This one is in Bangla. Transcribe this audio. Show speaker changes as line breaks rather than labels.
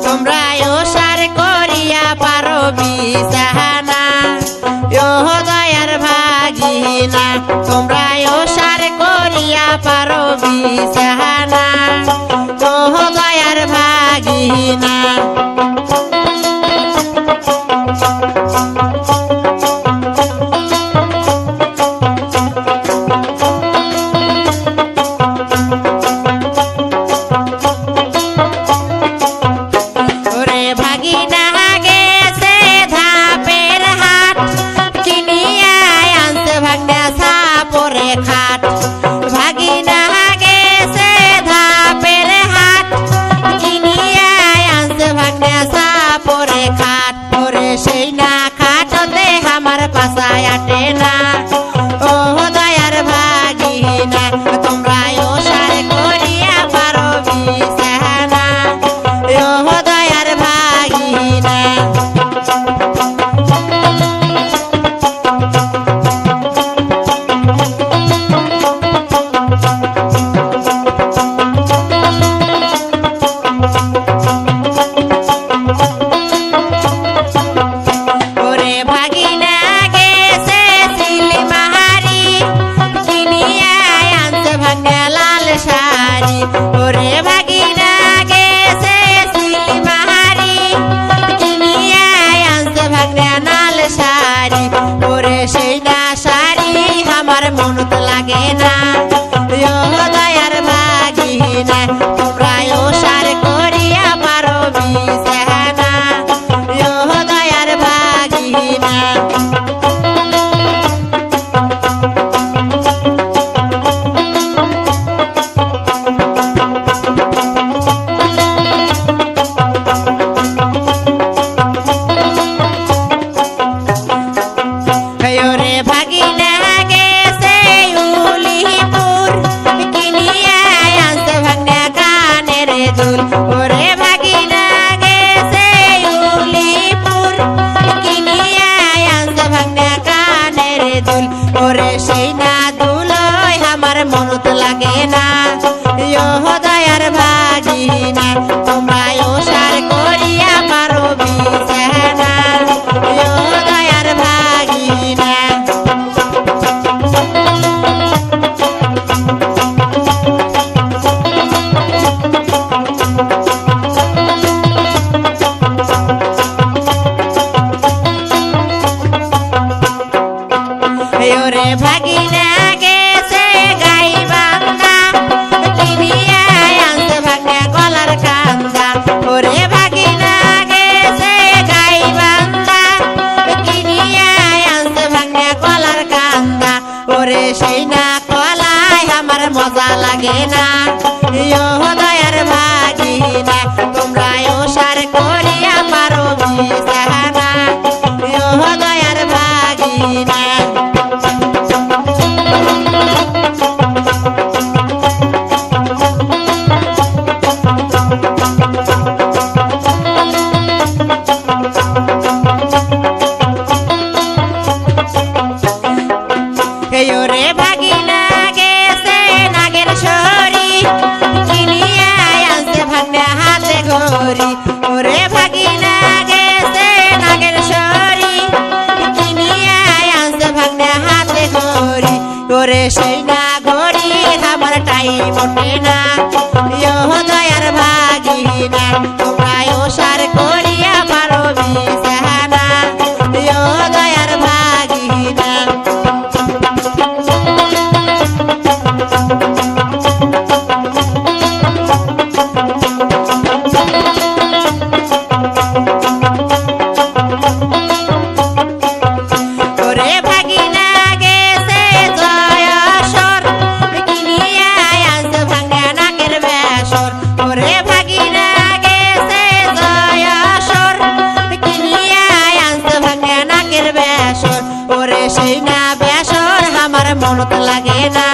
তোমরা ওসার করিয়া পারো বিছানা দয়ার ভাগিনা তোমরা ওসার করিয়া পারো বিছানা দয়ার ভাগিনা খাট ভাগিনা গেছে ধাপের হাট কিনিয়া আনছে ভাগনা সাপরে খাট ওরে সেই না খাটতে আমার পাশায় আটে না ও দয়ার ভাগিনা তোমরা ওসার করিয়া পারো বিছানা ও দয়ার ভাগিনা ওরে ভাগিনা গেছে সিলমারি কিনিয়া আনছে ভাগনা নাল শাড়ি ওরে সেই না শাড়ি আমার মনত লাগে না ও দয়ার ভাগিনা তোমরা ওসার করিয়া পারো বিছানা ও দয়ার ভাগিনা ভাগিনা গেছে উলিপুর কিনিয়া আনছে ভাগনা কানের দুল ওরে ভাগিনা গেছে উলিপুর কিনিয়া আনছে ভাগনা কানের দুল ওরে সেই না দুল আমার মনত লাগে না ও দয়ার ভাগিনা তোমরা ওসার করিয়া পারো বিছানা ও দয়ার ভাগিনা ওরে ভাগিনা গেছে গাইবান্ধা কিনিয়া আনছে ভাগনা গলার কান্দা ওরে ভাগিনা গেছে গাইবান্ধা কিনিয়া আনছে ভাগনা গলার কান্দা ওরে সেই না কলায় আমার মজা লাগে না ও দয়ার ভাগিনা তোমরা ওসার করিয়া পারো বিছানা ও দয়ার ভাগিনা ওরে ভাগিনা গেছে নাগেশ্বরী কিনিয়া আনছে ভাগনা হাতে ঘড়ি ওরে ভাগিনা গেছে নাগেশ্বরী কিনিয়া আনছে ভাগনা হাতে ঘড়ি ওরে সেই না ঘড়ি আমার টাইম ওঠে না ও দয়ার ভাগিনা তোমরা ওসার করিয়া পারো বিছানা ও দয়ার ভাগিনা ওরে ভাগিনা গেছে জয়সর কিনিয়া আনছে ভাগনা নাকের বেসর ওরে ভাগিনা গেছে জয়সর কিনিয়া আনছে ভাগনা নাকের বেসর ওরে সেই না বেসর আমার মনত লাগে না